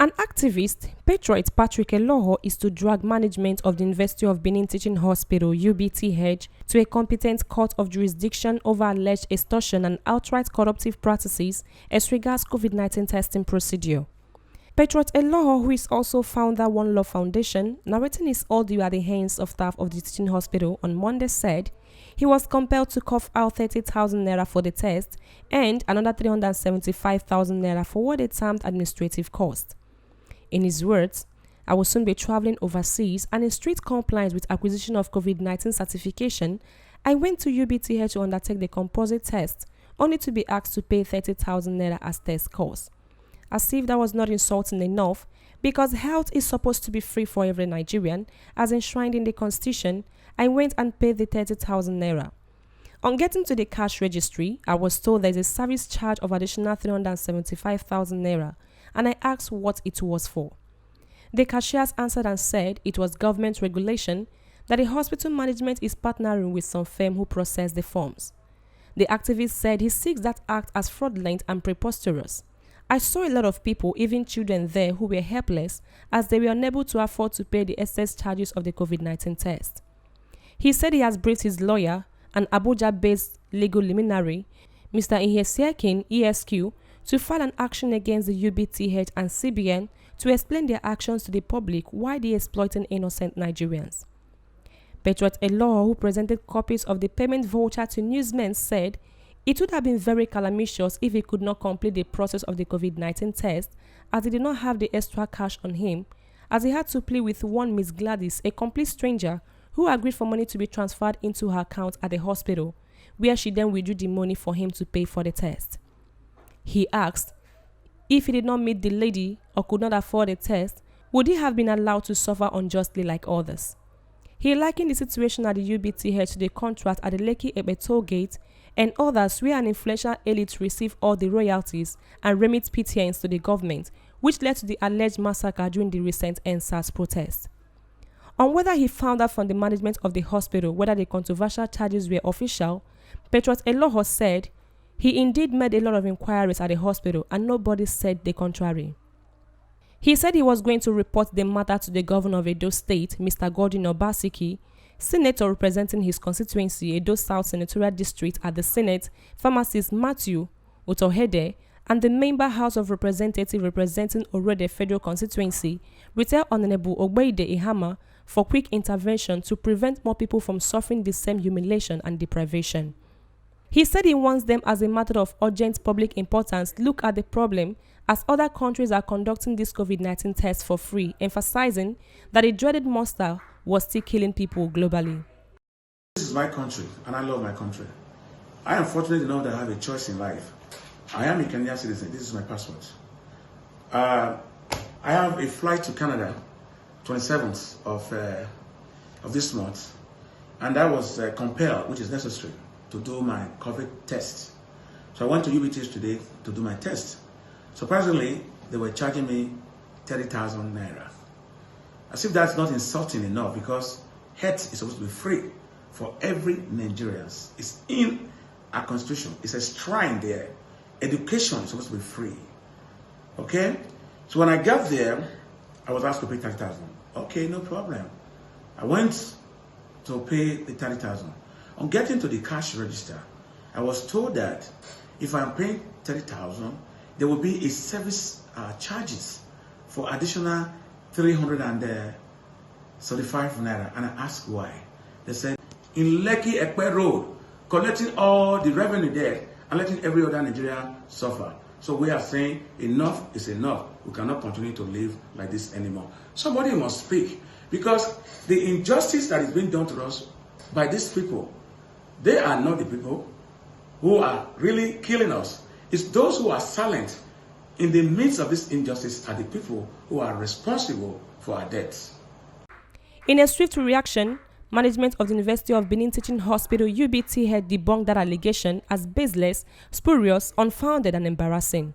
An activist, Patriot Patrick Eloho, is to drag management of the University of Benin Teaching Hospital (UBTH) to a competent court of jurisdiction over alleged extortion and outright corruptive practices as regards COVID-19 testing procedure. Patriot Eloho, who is also founder One Love Foundation, narrating his ordeal at the hands of staff of the teaching hospital on Monday, said he was compelled to cough out 30,000 naira for the test and another 375,000 naira for what they termed administrative costs. In his words, "I will soon be traveling overseas, and in strict compliance with acquisition of COVID-19 certification, I went to UBTH to undertake the composite test, only to be asked to pay 30,000 naira as test cost. As if that was not insulting enough, because health is supposed to be free for every Nigerian, as enshrined in the Constitution, I went and paid the 30,000 naira. On getting to the cash registry, I was told there is a service charge of additional 375,000 naira, and I asked what it was for. The cashiers answered and said it was government regulation that the hospital management is partnering with some firm who process the forms. The activist said he sees that act as fraudulent and preposterous. I saw a lot of people, even children there, who were helpless as they were unable to afford to pay the excess charges of the COVID-19 test." He said he has briefed his lawyer, an Abuja-based legal luminary, Mr. Ihesiekin ESQ, to file an action against the UBTH and CBN to explain their actions to the public while they exploiting innocent Nigerians. Patriot Eloho, who presented copies of the payment voucher to newsmen, said it would have been very calamitous if he could not complete the process of the COVID-19 test, as he did not have the extra cash on him, as he had to plead with one Miss Gladys, a complete stranger, who agreed for money to be transferred into her account at the hospital, where she then withdrew the money for him to pay for the test. He asked if he did not meet the lady or could not afford a test, would he have been allowed to suffer unjustly like others? He likened the situation at the UBTH to the contract at the Lekki Ebe toll gate and others where an influential elite received all the royalties and remit pittance to the government, which led to the alleged massacre during the recent NSAS protest. On whether he found out from the management of the hospital whether the controversial charges were official, Patriot Eloho said he indeed made a lot of inquiries at the hospital and nobody said the contrary. He said he was going to report the matter to the governor of Edo State, Mr. Godwin Obaseki, senator representing his constituency, Edo South Senatorial District at the Senate, pharmacist Matthew Utohede, and the member House of Representatives representing Orede Federal Constituency, Retail Honorable Ogbeide Ihama, for quick intervention to prevent more people from suffering the same humiliation and deprivation. He said he wants them, as a matter of urgent public importance, look at the problem as other countries are conducting this COVID-19 test for free, emphasizing that the dreaded monster was still killing people globally. This is my country, and I love my country. I am fortunate enough that I have a choice in life. I am a Kenyan citizen. This is my passport. I have a flight to Canada, 27th of this month, and I was compelled, which is necessary, to do my COVID test. So I went to UBTH today to do my test. Surprisingly, they were charging me 30,000 naira. As if that's not insulting enough, because health is supposed to be free for every Nigerian. It's in our constitution. It's a shrine there. Education is supposed to be free. Okay? So when I got there, I was asked to pay 30,000. Okay, no problem. I went to pay the 30,000. On getting to the cash register, I was told that if I'm paying 30,000, there will be a service charges for additional 335 naira. And I asked why. They said, in Lekki Ekpe Road, collecting all the revenue there and letting every other Nigerian suffer. So we are saying enough is enough. We cannot continue to live like this anymore. Somebody must speak, because the injustice that is being done to us by these people, they are not the people who are really killing us. It's those who are silent in the midst of this injustice are the people who are responsible for our deaths. In a swift reaction, management of the University of Benin Teaching Hospital (UBT) had debunked that allegation as baseless, spurious, unfounded, and embarrassing.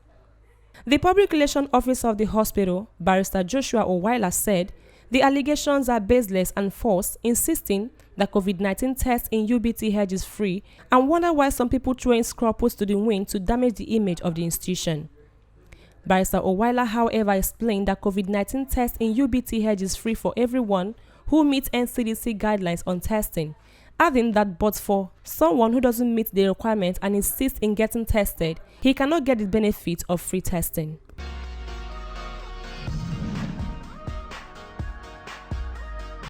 The public relations officer of the hospital, Barrister Joshua Owaila, said the allegations are baseless and false, insisting that COVID-19 test in UBTH is free, and wonder why some people throwing scruples to the wind to damage the image of the institution. Barrister Owaila, however, explained that COVID-19 test in UBTH is free for everyone who meets NCDC guidelines on testing, adding that but for someone who doesn't meet the requirement and insists in getting tested, he cannot get the benefit of free testing.